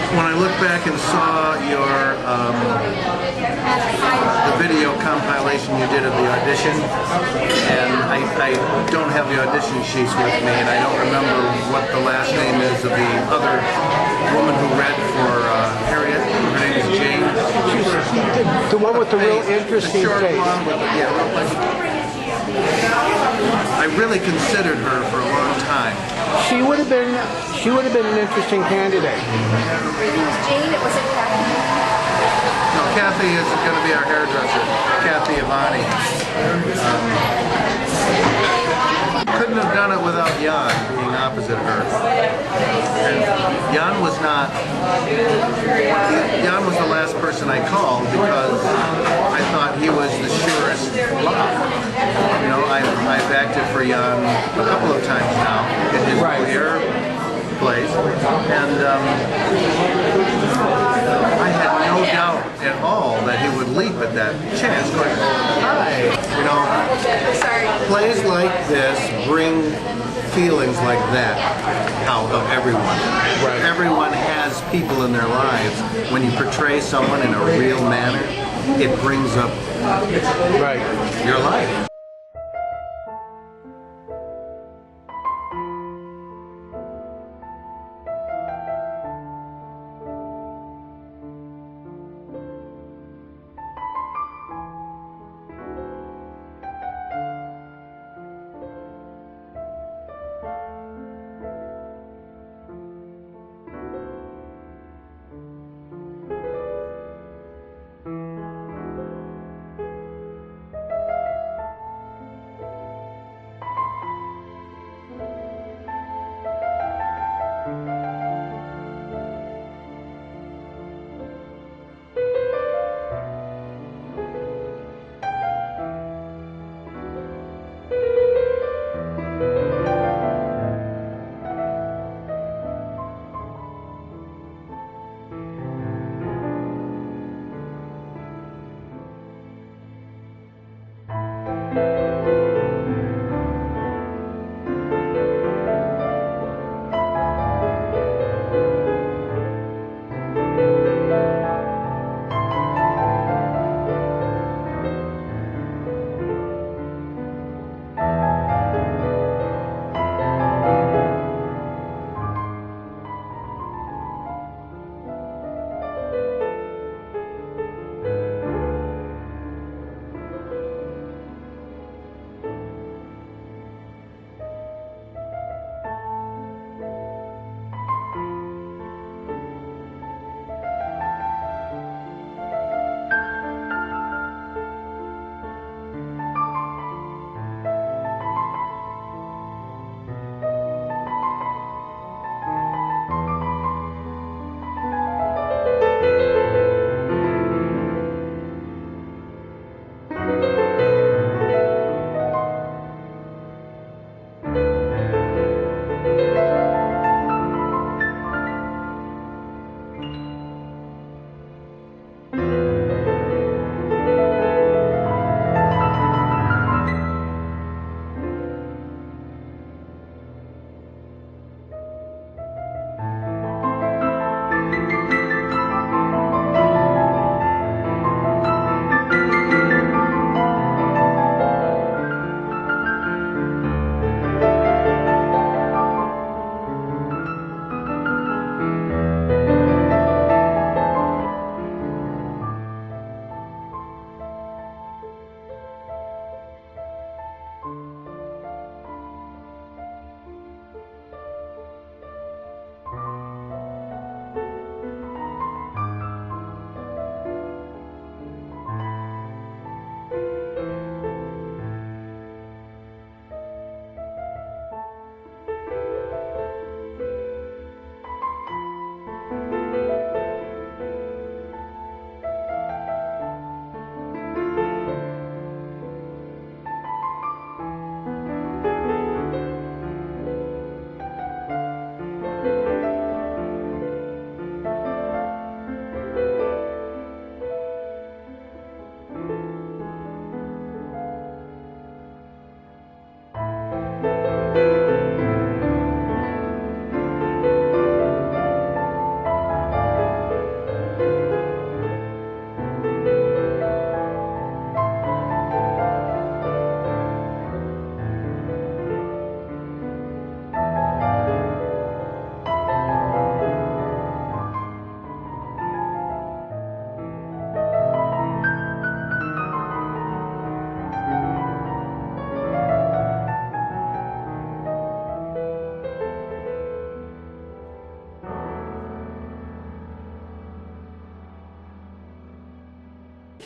When I look back and saw your the video compilation you did of the audition, and I don't have the audition sheets with me, and I don't remember what the last name is of the other woman who read for Harriet. Her name is Jane. The one with the real interesting the short face. blonde with the, yeah, real face. I really considered her for a long time. She would have been an interesting candidate. Jane, it wasn't Kathy. No, Kathy is going to be our hairdresser, Kathy Ivani. Couldn't have done it without Jan being opposite her. And Jan was the last person I called because I thought he was the surest lock. You know, I've acted for Jan a couple of times now in his career place, and I had no doubt at all that he would leap at that chance. Going, hi, you know, plays like this bring feelings like that out of everyone. Right. Everyone has people in their lives. When you portray someone in a real manner, it brings up your life.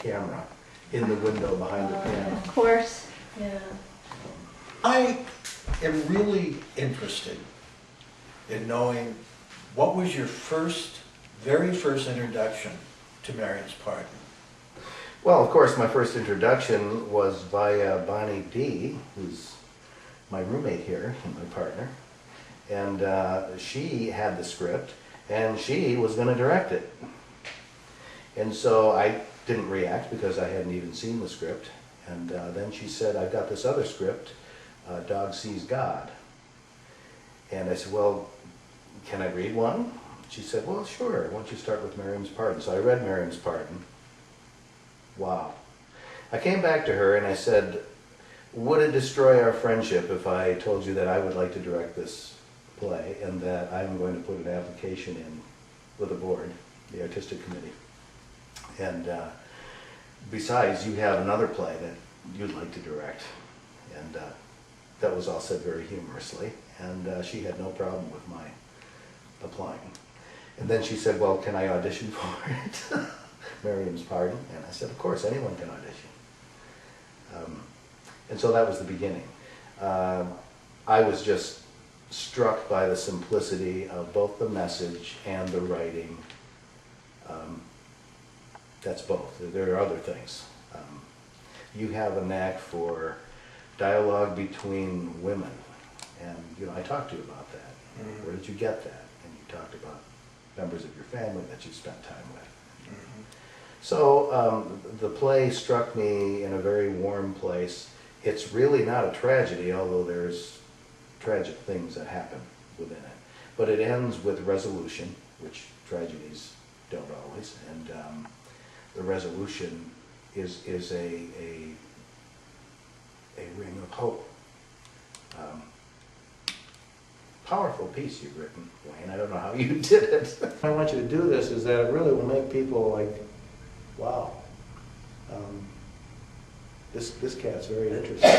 camera in the window behind the piano. Of course. Yeah. I am really interested in knowing what was your very first introduction to Mariam's Pardon? Well, of course, my first introduction was via Bonnie D., who's my roommate here and my partner. And she had the script, and she was going to direct it. And so I didn't react because I hadn't even seen the script. And then she said, I've got this other script, Dog Sees God. And I said, well, can I read one? She said, well, sure. Why don't you start with Mariam's Pardon? So I read Mariam's Pardon. Wow. I came back to her and I said, would it destroy our friendship if I told you that I would like to direct this play and that I'm going to put an application in with the board, the artistic committee? And besides, you have another play that you'd like to direct. And that was all said very humorously. And she had no problem with my applying. And then she said, well, can I audition for it? Mariam's Pardon. And I said, of course, anyone can audition. And so that was the beginning. I was just struck by the simplicity of both the message and the writing. That's both. There are other things. You have a knack for dialogue between women. And I talked to you about that. Mm-hmm. Where did you get that? And you talked about members of your family that you spent time with. Mm-hmm. So the play struck me in a very warm place. It's really not a tragedy, although there's tragic things that happen within it. But it ends with resolution, which tragedies don't always. And the resolution is a ring of hope. Powerful piece you've written, Wayne. I don't know how you did it. I want you to do this is that it really will make people like, wow, this cat's very interesting.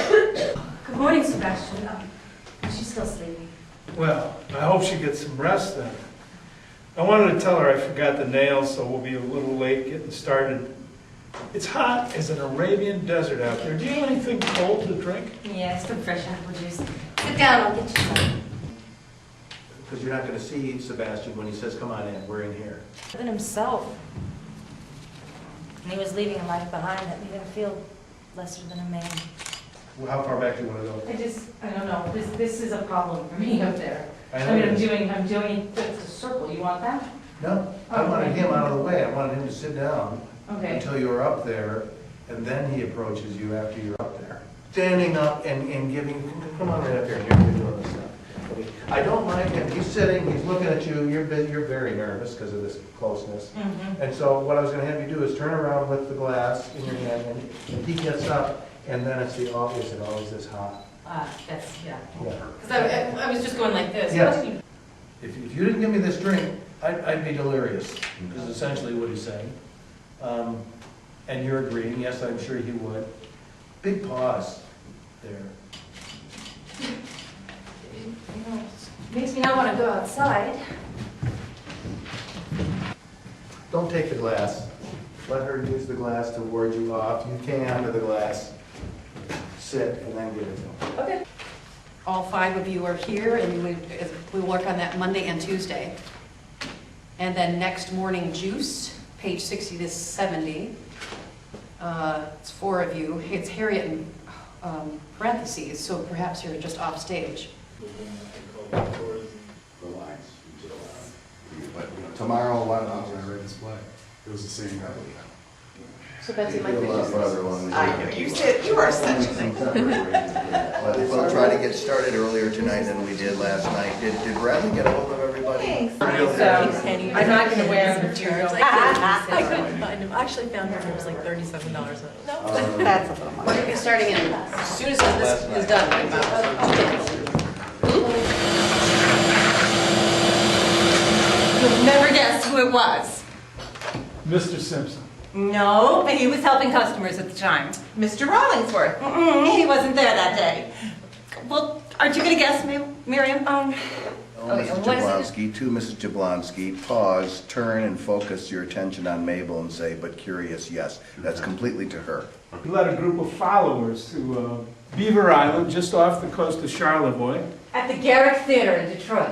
Good morning, Sebastian. She's still sleeping. Well, I hope she gets some rest then. I wanted to tell her I forgot the nails, so we'll be a little late getting started. It's hot as an Arabian desert out there. Do you have anything cold to drink? Yeah, some fresh apple juice. Sit down, I'll get you some. Because you're not going to see Sebastian when he says, come on in, we're in here. Than himself. And he was leaving a life behind that made him feel lesser than a man. Well, how far back do you want to go? I don't know, this is a problem for me up there. I I know mean, it I'm is. doing just a circle, you want that? No, I wanted him out of the way. I wanted him to sit down Okay. until you were up there, and then he approaches you after you're up there. Standing up and giving, come on right up here, you're doing this stuff. Okay. I don't mind him, he's sitting, he's looking at you, you're very nervous because of this closeness. Mm-hmm. And so what I was gonna have you do is turn around with the glass in your hand, and he gets up, and then it's the obvious, it always this hot. That's, yeah. Yeah. Because I was just going like this. Yes. If you didn't give me this drink, I'd be delirious, is essentially what he's saying. And you're agreeing, yes, I'm sure he would. Big pause there. Makes me not want to go outside. Don't take the glass. Let her use the glass to ward you off. You can under the glass. Sit and then give it to him. Okay. All 5 of you are here, and we work on that Monday and Tuesday. And then next morning, Juice, page 60 to 70. It's 4 of you. It's Harriet in parentheses, so perhaps you're just off stage. Tomorrow, when I read this play, it was the same guy. So Betsy might be just... I know, you are such a... We'll try to get started earlier tonight than we did last night. Did Bradley get a hold of everybody? So, I'm not going to wear the material. I couldn't find him. I actually found him, it was like $37. No, That's a little much. we're going to be starting in as soon as this is done. You'll never guess who it was. Mr. Simpson. No, he was helping customers at the time. Mr. Rollingsworth. He wasn't there that day. Well, aren't you going to guess, Miriam? Okay, Mrs. and what is it? Jablonski, to Mrs. Jablonski, pause, turn and focus your attention on Mabel and say, but curious, yes. That's completely to her. He led a group of followers to Beaver Island, just off the coast of Charlevoix. At the Garrick Theater in Detroit.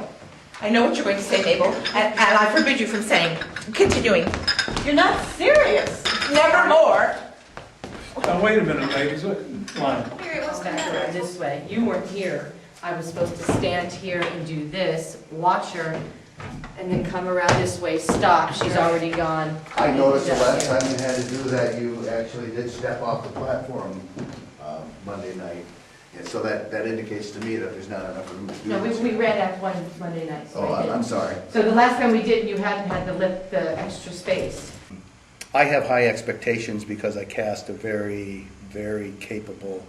I know what you're going to say, Mabel, and I forbid you from continuing. You're not serious. Nevermore. Now, wait a minute, ladies, what, line? Back this way. You weren't here. I was supposed to stand here and do this, watch her, and then come around this way, stop, she's already gone. I noticed the last time you had to do that, you actually did step off the platform Monday night. And so that indicates to me that there's not enough room to do No, this. we ran out one Monday night. So Oh, I did. I'm sorry. So the last time we did, you hadn't had the extra space. I have high expectations because I cast a very, very capable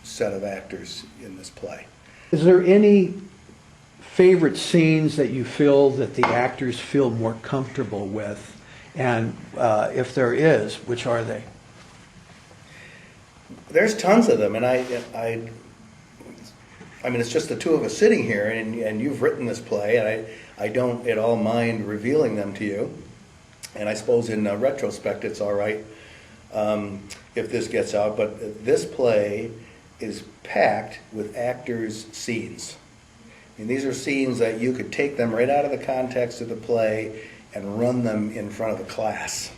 set of actors in this play. Is there any favorite scenes that you feel that the actors feel more comfortable with? And if there is, which are they? There's tons of them, and I mean, it's just the two of us sitting here, and you've written this play, and I don't at all mind revealing them to you. And I suppose in retrospect, it's all right if this gets out, but this play is packed with actors' scenes. And these are scenes that you could take them right out of the context of the play and run them in front of the class,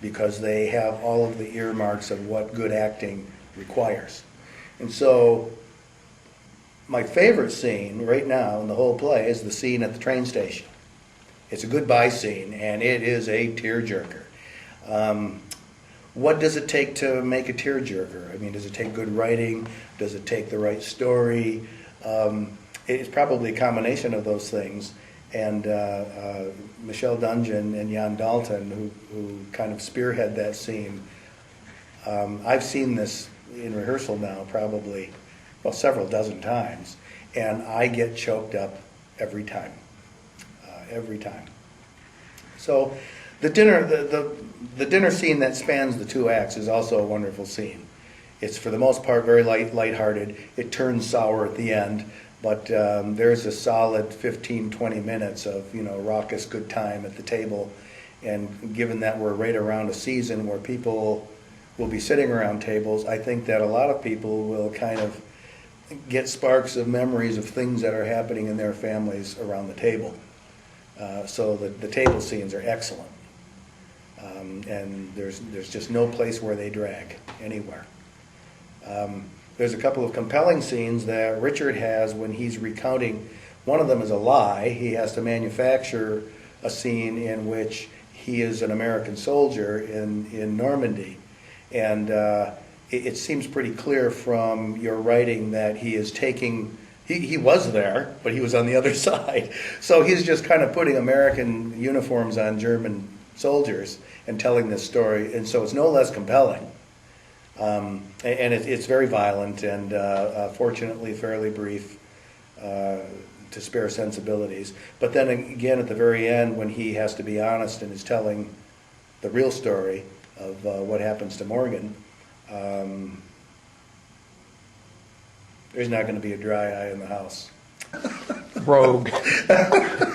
because they have all of the earmarks of what good acting requires. And so my favorite scene right now in the whole play is the scene at the train station. It's a goodbye scene, and it is a tearjerker. What does it take to make a tearjerker? I mean, does it take good writing? Does it take the right story? It's probably a combination of those things. And Michelle Dungeon and Jan Dalton, who kind of spearhead that scene, I've seen this in rehearsal now probably, well, several dozen times, and I get choked up every time. Every time. So the dinner scene that spans the two acts is also a wonderful scene. It's for the most part very lighthearted. It turns sour at the end, but there's a solid 15-20 minutes of raucous good time at the table. And given that we're right around a season where people will be sitting around tables, I think that a lot of people will kind of get sparks of memories of things that are happening in their families around the table. So the table scenes are excellent. And there's just no place where they drag anywhere. There's a couple of compelling scenes that Richard has when he's recounting. One of them is a lie. He has to manufacture a scene in which he is an American soldier in Normandy. And it seems pretty clear from your writing that he is taking... He was there, but he was on the other side. So he's just kind of putting American uniforms on German soldiers and telling this story. And so it's no less compelling. And it's very violent and fortunately fairly brief to spare sensibilities. But then again, at the very end, when he has to be honest and is telling the real story of what happens to Morgan, there's not going to be a dry eye in the house. Rogue,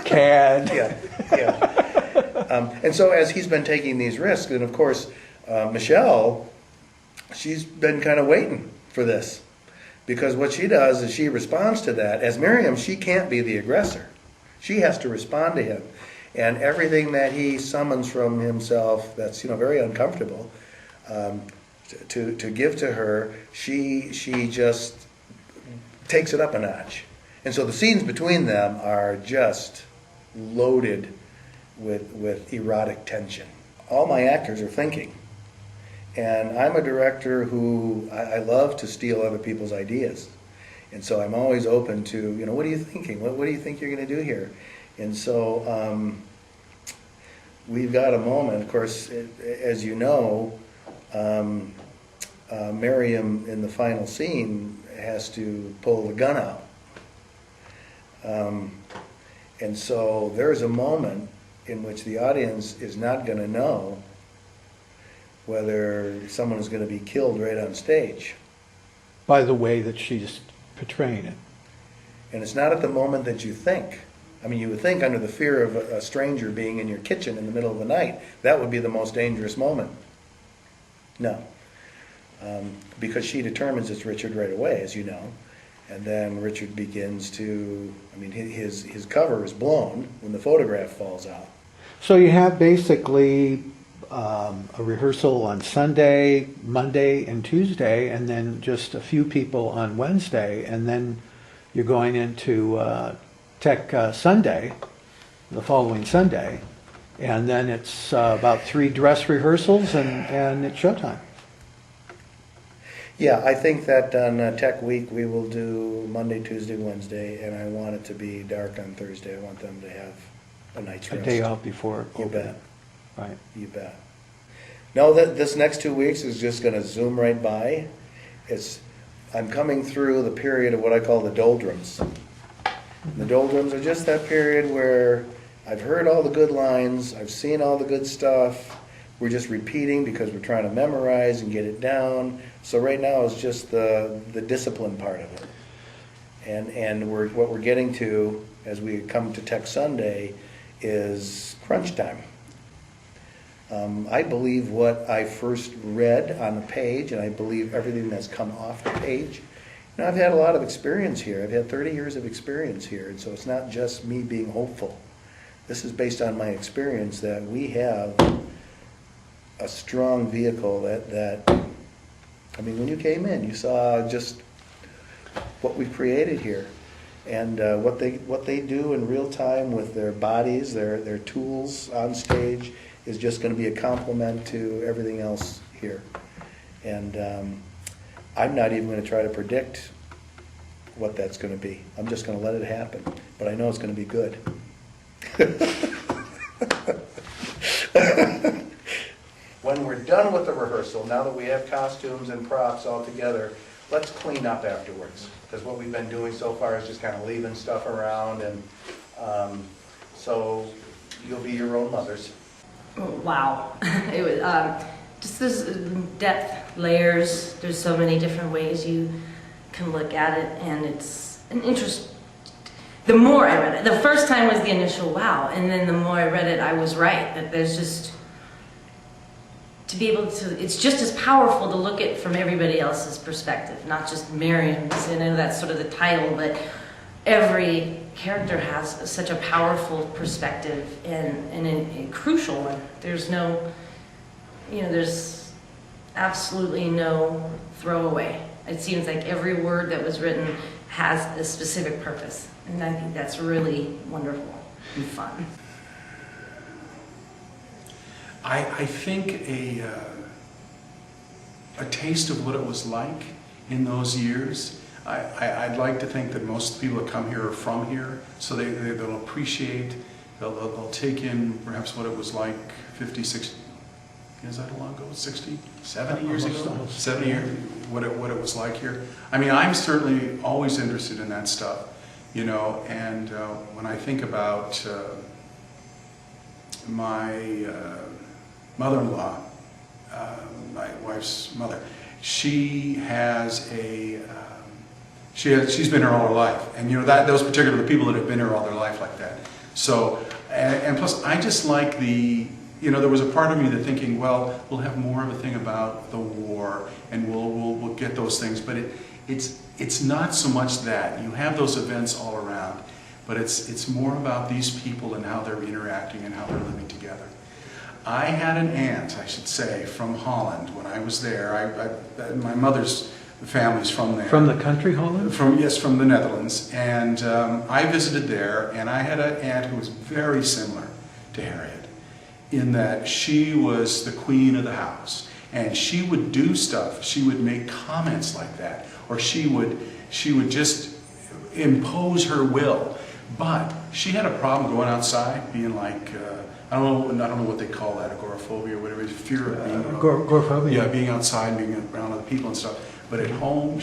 cad. Yeah. And so as he's been taking these risks, and of course, Michelle, she's been kind of waiting for this. Because what she does is she responds to that. As Mariam, she can't be the aggressor. She has to respond to him. And everything that he summons from himself that's very uncomfortable to give to her, she just takes it up a notch. And so the scenes between them are just loaded with erotic tension. All my actors are thinking. And I'm a director who, I love to steal other people's ideas. And so I'm always open to, what are you thinking? What do you think you're going to do here? And so we've got a moment, of course, as you know, Mariam in the final scene has to pull the gun out. And so there's a moment in which the audience is not going to know whether someone is going to be killed right on stage. By the way that she's portraying it. And it's not at the moment that you think. I mean, you would think under the fear of a stranger being in your kitchen in the middle of the night, that would be the most dangerous moment. No. Because she determines it's Richard right away, as you know. And then Richard begins to, I mean, his cover is blown when the photograph falls out. So you have basically a rehearsal on Sunday, Monday, and Tuesday, and then just a few people on Wednesday, and then you're going into Tech Sunday, the following Sunday, and then it's about 3 dress rehearsals, and it's showtime. Yeah, I think that on Tech Week we will do Monday, Tuesday, Wednesday, and I want it to be dark on Thursday. I want them to have a night's A rest. day off before You opening. bet. Right. You bet. No, this next 2 weeks is just going to zoom right by. I'm coming through the period of what I call the doldrums. The doldrums are just that period where I've heard all the good lines, I've seen all the good stuff. We're just repeating because we're trying to memorize and get it down. So right now is just the discipline part of it. And what we're getting to as we come to Tech Sunday is crunch time. I believe what I first read on the page, and I believe everything that's come off the page. Now, I've had a lot of experience here. I've had 30 years of experience here, and so it's not just me being hopeful. This is based on my experience that we have a strong vehicle that I mean, when you came in, you saw just what we've created here. And what they do in real time with their bodies, their tools on stage, is just going to be a compliment to everything else here. And I'm not even going to try to predict what that's going to be. I'm just going to let it happen. But I know it's going to be good. When we're done with the rehearsal, now that we have costumes and props all together, let's clean up afterwards. Because what we've been doing so far is just kind of leaving stuff around, and so you'll be your own mothers. Wow. It was just this depth, layers. There's so many different ways you can look at it, and it's an interest. The more I read it, the first time was the initial wow, and then the more I read it, I was right. That there's just, to be able to, it's just as powerful to look at from everybody else's perspective, not just Mariam's. I know that's sort of the title, but every character has such a powerful perspective and a crucial one. There's no, there's absolutely no throwaway. It seems like every word that was written has a specific purpose, and I think that's really wonderful and fun. I think a taste of what it was like in those years. I'd like to think that most people that come here are from here, so they'll appreciate, they'll take in perhaps what it was like 50, 60, is that a long ago? 60, 70 years ago? 70 years, what it was like here. I mean, I'm certainly always interested in that stuff, and when I think about my mother-in-law, my wife's mother, she's been here all her life, and those particular people that have been here all their life like that. So, and plus, I just like there was a part of me that thinking, well, we'll have more of a thing about the war, and we'll get those things, but it's not so much that. You have those events all around, but it's more about these people and how they're interacting and how they're living together. I had an aunt, I should say, from Holland when I was there. My mother's family's from there. From the country, Holland? From the Netherlands. And I visited there, and I had an aunt who was very similar to Harriet in that she was the queen of the house. And she would do stuff, she would make comments like that, or she would just impose her will. But she had a problem going outside, being like, I don't know what they call that, agoraphobia or whatever, fear of being agoraphobia. Yeah, being outside, being around other people and stuff. But at home,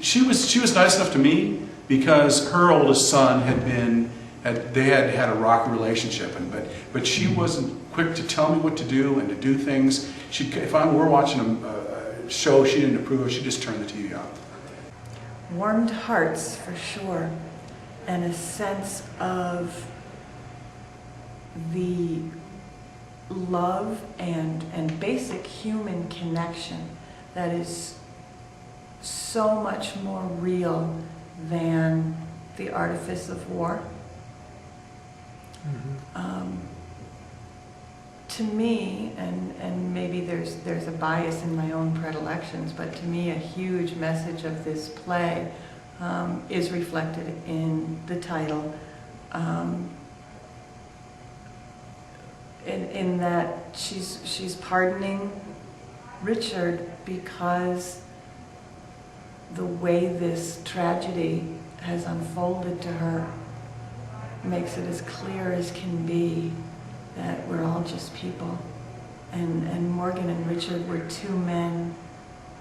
she was nice enough to me because her oldest son had a rocky relationship, but she wasn't quick to tell me what to do and to do things. If we're watching a show she didn't approve of, she'd just turn the TV off. Warmed hearts, for sure. and a sense of the love and basic human connection that is so much more real than the artifice of war. To me, and maybe there's a bias in my own predilections, but to me a huge message of this play is reflected in the title, in that she's pardoning Richard because the way this tragedy has unfolded to her makes it as clear as can be that we're all just people. And Morgan and Richard were two men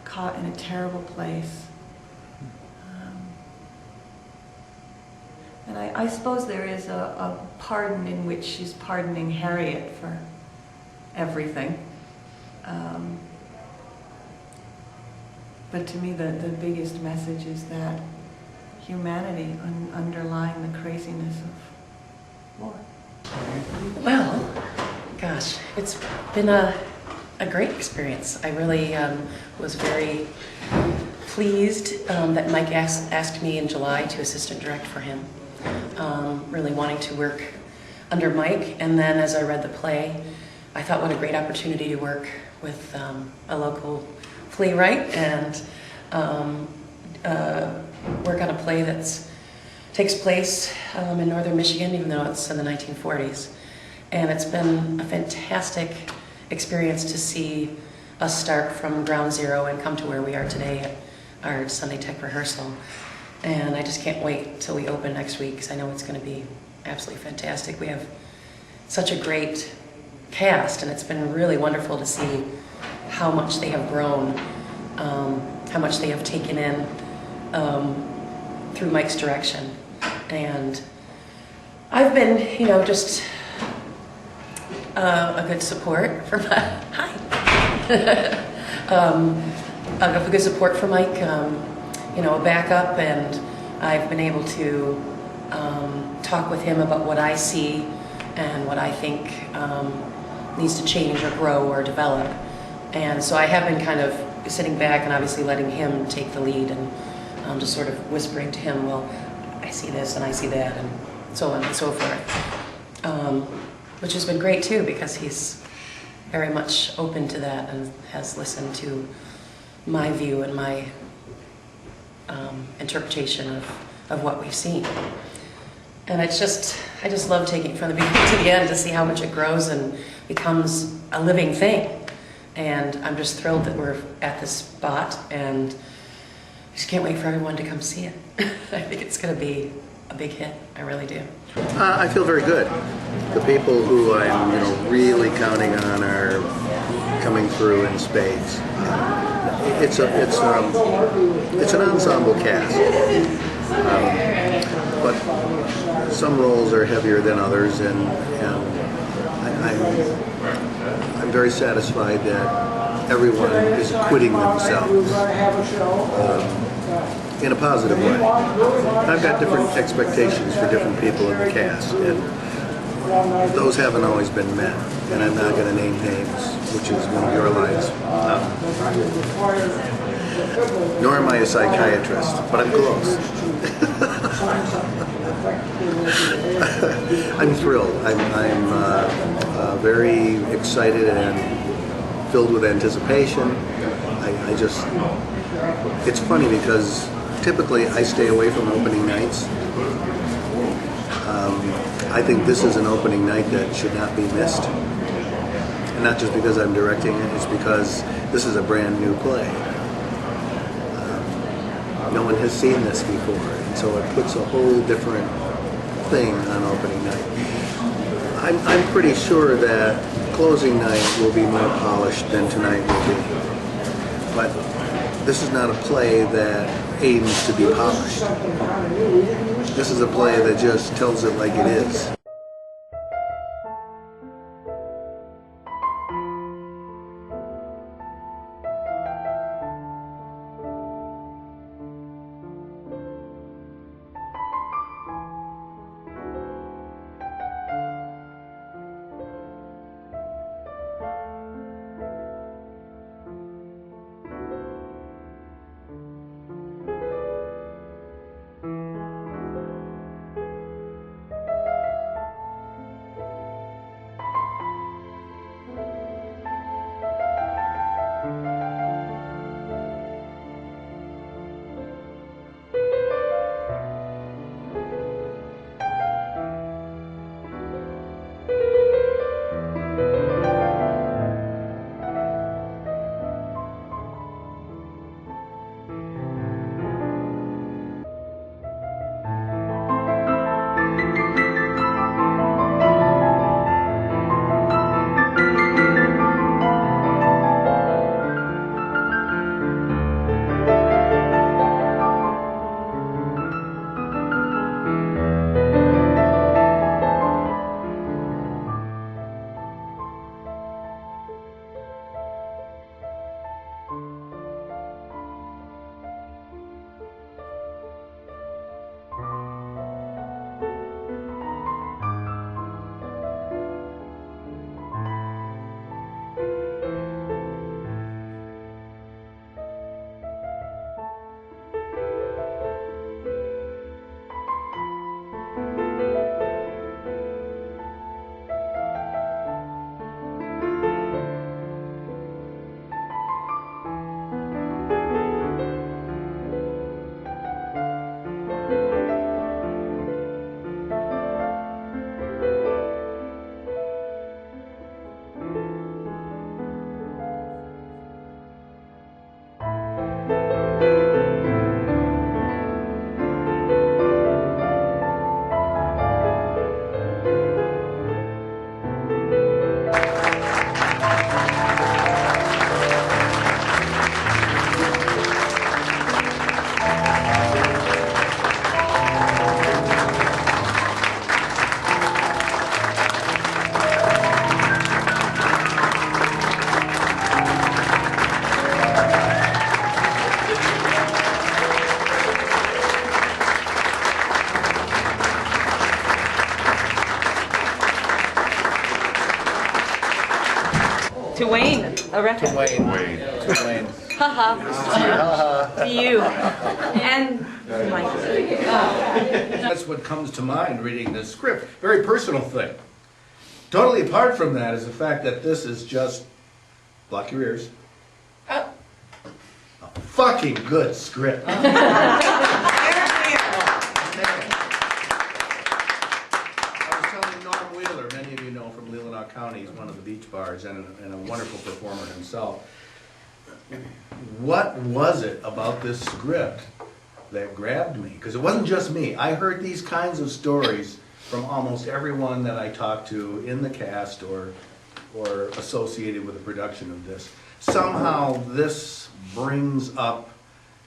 caught in a terrible place. And I suppose there is a pardon in which she's pardoning Harriet for everything. But to me, the biggest message is that humanity underlying the craziness of war. Well, gosh, it's been a great experience. I really was very pleased that Mike asked me in July to assistant direct for him. Really wanting to work under Mike, and then as I read the play, I thought what a great opportunity to work with a local playwright and work on a play that takes place in northern Michigan, even though it's in the 1940s. And it's been a fantastic experience to see us start from ground zero and come to where we are today at our Sunday Tech rehearsal. And I just can't wait till we open next week, because I know it's going to be absolutely fantastic. We have such a great cast, and it's been really wonderful to see how much they have grown, how much they have taken in through Mike's direction. And I've been, just a good support for Mike. A good support for Mike, a backup, and I've been able to talk with him about what I see and what I think needs to change or grow or develop. And so I have been kind of sitting back and obviously letting him take the lead and just sort of whispering to him, well, I see this and I see that, and so on and so forth. Which has been great too, because he's very much open to that and has listened to my view and my interpretation of what we've seen. And I just love taking it from the beginning to the end to see how much it grows and becomes a living thing. And I'm just thrilled that we're at this spot, and I just can't wait for everyone to come see it. I think it's going to be a big hit. I really do. I feel very good. The people who I'm, really counting on are coming through in spades. It's an ensemble cast, but some roles are heavier than others, and I'm very satisfied that everyone is acquitting themselves in a positive way. I've got different expectations for different people in the cast, and those haven't always been met. And I'm not going to name names, which is one of your lines. Nor am I a psychiatrist, but I'm close. I'm thrilled. I'm very excited and filled with anticipation. It's funny because typically I stay away from opening nights. I think this is an opening night that should not be missed. And not just because I'm directing it, it's because this is a brand new play. No one has seen this before, and so it puts a whole different thing on opening night. I'm pretty sure that closing night will be more polished than tonight will be. But this is not a play that aims to be polished. This is a play that just tells it like it is. Erreca. To Wayne. To Wayne. Haha. To you. And Michael. That's what comes to mind reading this script. Very personal thing. Totally apart from that is the fact that this is just, block your ears, a fucking good script. I was telling Norm Wheeler, many of you know from Leelanau County, he's one of the beach bars and a wonderful performer himself. What was it about this script that grabbed me? Because it wasn't just me. I heard these kinds of stories from almost everyone that I talked to in the cast or associated with the production of this. Somehow this brings up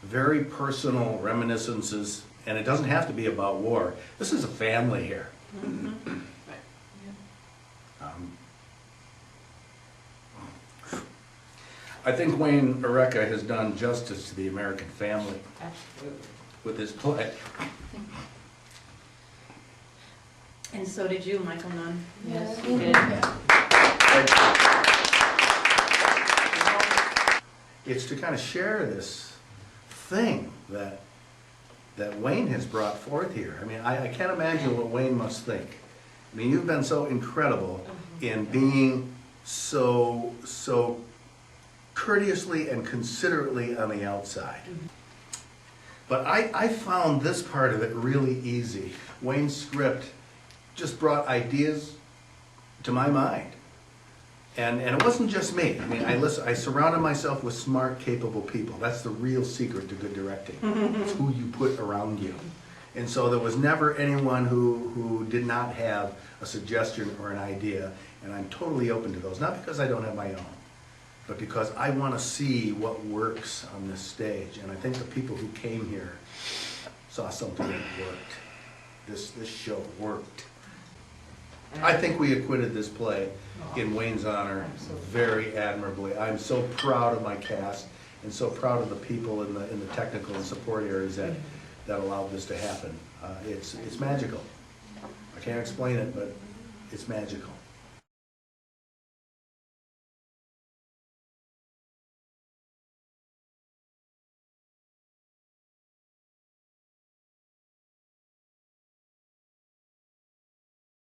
very personal reminiscences, and it doesn't have to be about war. This is a family here. I think Wayne Erreca has done justice to the American family with his play. And so did you, Michael Nunn. Yes, you did. It's to kind of share this thing that Wayne has brought forth here. I mean, I can't imagine what Wayne must think. I mean, you've been so incredible in being so courteously and considerately on the outside. But I found this part of it really easy. Wayne's script just brought ideas to my mind. And it wasn't just me. I mean, I surrounded myself with smart, capable people. That's the real secret to good directing. It's who you put around you. And so there was never anyone who did not have a suggestion or an idea, and I'm totally open to those. Not because I don't have my own, but because I want to see what works on this stage. And I think the people who came here saw something that worked. This show worked. I think we acquitted this play in Wayne's honor very admirably. I'm so proud of my cast and so proud of the people in the technical and support areas that allowed this to happen. It's magical. I can't explain it, but it's magical.